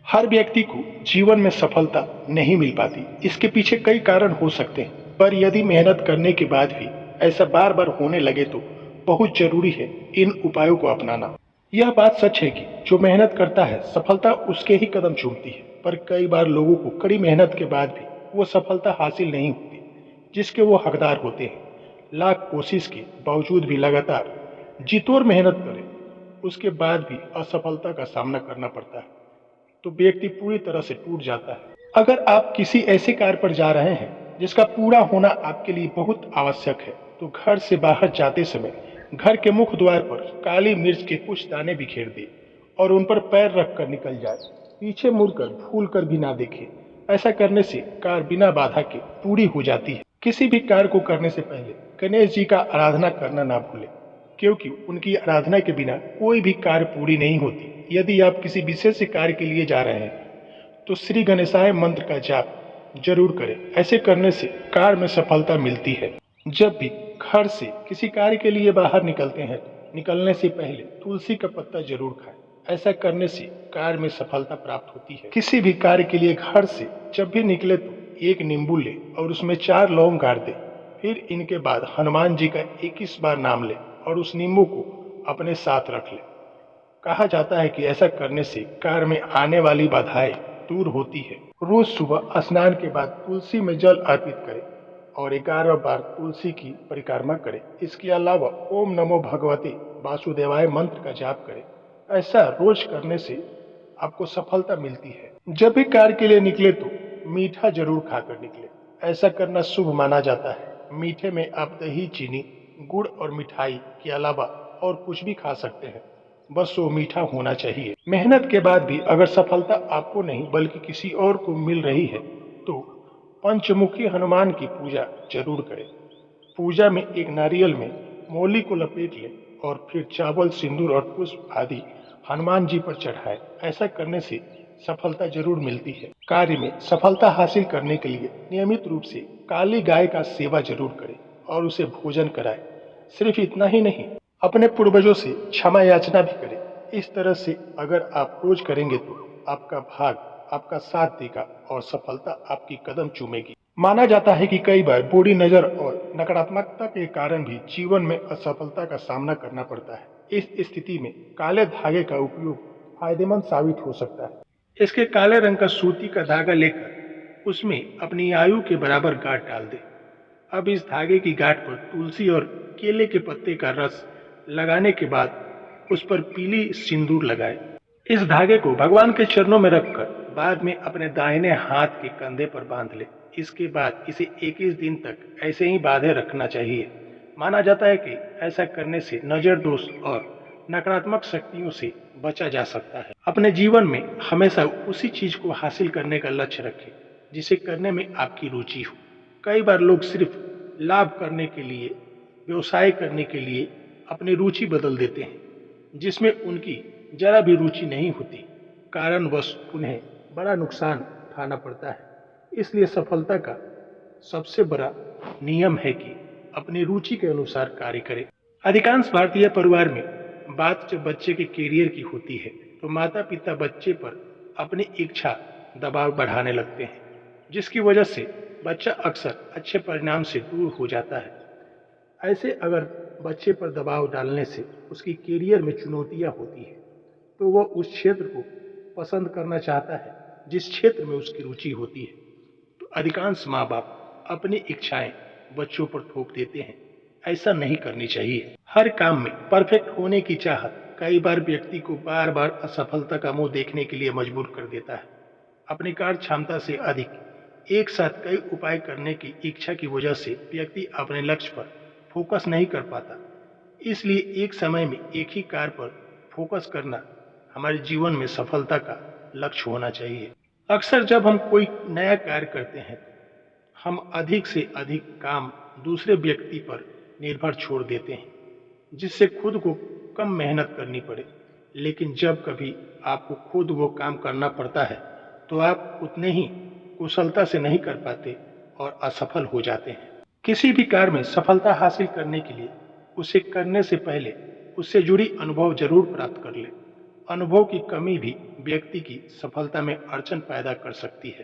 हर व्यक्ति को जीवन में सफलता नहीं मिल पाती। इसके पीछे कई कारण हो सकते हैं, पर यदि मेहनत करने के बाद भी ऐसा बार बार होने लगे तो बहुत जरूरी है इन उपायों को अपनाना। यह बात सच है कि जो मेहनत करता है सफलता उसके ही कदम चूमती है, पर कई बार लोगों को कड़ी मेहनत के बाद भी वो सफलता हासिल नहीं होती जिसके वो हकदार होते हैं। लाख कोशिश के बावजूद भी लगातार जितोर मेहनत करें उसके बाद भी असफलता का सामना करना पड़ता है तो व्यक्ति पूरी तरह से टूट जाता है। अगर आप किसी ऐसे कार्य पर जा रहे हैं जिसका पूरा होना आपके लिए बहुत आवश्यक है तो घर से बाहर जाते समय घर के मुख्य द्वार पर काली मिर्च के कुछ दाने बिखेर दे और उन पर पैर रखकर निकल जाए। पीछे मुड़कर भूल कर भी ना देखे। ऐसा करने से कार्य बिना बाधा के पूरी हो जाती है। किसी भी कार्य को करने से पहले गणेश जी का आराधना करना ना भूलें, क्योंकि उनकी आराधना के बिना कोई भी कार्य पूरी नहीं होती। यदि आप किसी विशेष कार्य के लिए जा रहे हैं तो श्री गणेशाय मंत्र का जाप जरूर करें। ऐसे करने से कार्य में सफलता मिलती है। जब भी घर से किसी कार्य के लिए बाहर निकलते हैं तो निकलने से पहले तुलसी का पत्ता जरूर खाएं। ऐसा करने से कार्य में सफलता प्राप्त होती है। किसी भी कार्य के लिए घर से जब भी निकले तो एक नींबू ले और उसमें 4 लौंग गाड़ दे। फिर इनके बाद हनुमान जी का 21 बार नाम ले और उस नींबू को अपने साथ रख ले। कहा जाता है कि ऐसा करने से कार्य में आने वाली बाधाएं दूर होती है। रोज सुबह स्नान के बाद तुलसी में जल अर्पित करें और 11 बार तुलसी की परिक्रमा करें। इसके अलावा ओम नमो भगवते वासुदेवाय मंत्र का जाप करें। ऐसा रोज करने से आपको सफलता मिलती है। जब भी कार्य के लिए निकले तो मीठा जरूर खाकर निकले। ऐसा करना शुभ माना जाता है। मीठे में आप दही, चीनी, गुड़ और मिठाई के अलावा और कुछ भी खा सकते हैं, बस वो मीठा होना चाहिए। मेहनत के बाद भी अगर सफलता आपको नहीं बल्कि किसी और को मिल रही है तो पंचमुखी हनुमान की पूजा जरूर करें। पूजा में एक नारियल में मौली को लपेट लें और फिर चावल, सिंदूर और पुष्प आदि हनुमान जी पर चढ़ाएं। ऐसा करने से सफलता जरूर मिलती है। कार्य में सफलता हासिल करने के लिए नियमित रूप से काली गाय का सेवा जरूर करें और उसे भोजन कराएं। सिर्फ इतना ही नहीं, अपने पूर्वजों से क्षमा याचना भी करें। इस तरह से अगर आप रोज करेंगे तो आपका भाग आपका साथ देगा और सफलता आपकी कदम चूमेगी। माना जाता है कि कई बार बुरी नजर और नकारात्मकता के कारण भी जीवन में असफलता का सामना करना पड़ता है। इस स्थिति में काले धागे का उपयोग फायदेमंद साबित हो सकता है। इसके काले रंग का सूती का धागा लेकर उसमें अपनी आयु के बराबर गांठ डाल दें। अब इस धागे की गांठ पर तुलसी और केले के पत्ते का रस लगाने के बाद उस पर पीली सिंदूर लगाएं। इस धागे को भगवान के चरणों में रखकर बाद में अपने दाहिने हाथ के कंधे पर बांध ले। इसके बाद इसे 21 दिन तक ऐसे ही बांधे रखना चाहिए। माना जाता है कि ऐसा करने से नजर दोष और नकारात्मक शक्तियों से बचा जा सकता है। अपने जीवन में हमेशा उसी चीज को हासिल करने का लक्ष्य रखें जिसे करने में आपकी रुचि हो। कई बार लोग सिर्फ लाभ करने के लिए, व्यवसाय करने के लिए अपनी रुचि बदल देते हैं जिसमें उनकी जरा भी रुचि नहीं होती। कारणवश उन्हें बड़ा नुकसान उठाना पड़ता है। इसलिए सफलता का सबसे बड़ा नियम है कि अपनी रुचि के अनुसार कार्य करें। अधिकांश भारतीय परिवार में बात जब बच्चे के करियर की होती है तो माता पिता बच्चे पर अपनी इच्छा दबाव बढ़ाने लगते हैं, जिसकी वजह से बच्चा अक्सर अच्छे परिणाम से दूर हो जाता है। ऐसे अगर बच्चे पर दबाव डालने से उसकी करियर में चुनौतियां होती है तो वह उस क्षेत्र को पसंद करना चाहता है जिस क्षेत्र में उसकी रुचि होती है। तो अधिकांश माँ बाप अपनी इच्छाएं बच्चों पर थोप देते हैं। ऐसा नहीं करनी चाहिए। हर काम में परफेक्ट होने की चाहत कई बार व्यक्ति को बार बार असफलता का मुंह देखने के लिए मजबूर कर देता है। अपनी कार्य क्षमता से अधिक एक साथ कई उपाय करने की इच्छा की वजह से व्यक्ति अपने लक्ष्य पर फोकस नहीं कर पाता। इसलिए एक समय में एक ही कार्य पर फोकस करना हमारे जीवन में सफलता का लक्ष्य होना चाहिए। अक्सर जब हम कोई नया कार्य करते हैं हम अधिक से अधिक काम दूसरे व्यक्ति पर निर्भर छोड़ देते हैं, जिससे खुद को कम मेहनत करनी पड़े। लेकिन जब कभी आपको खुद वो काम करना पड़ता है तो आप उतने ही कुशलता से नहीं कर पाते और असफल हो जाते हैं। किसी भी कार्य में सफलता हासिल करने के लिए उसे करने से पहले उससे जुड़ी अनुभव जरूर प्राप्त कर ले अनुभव की कमी भी व्यक्ति की सफलता में अड़चन पैदा कर सकती है।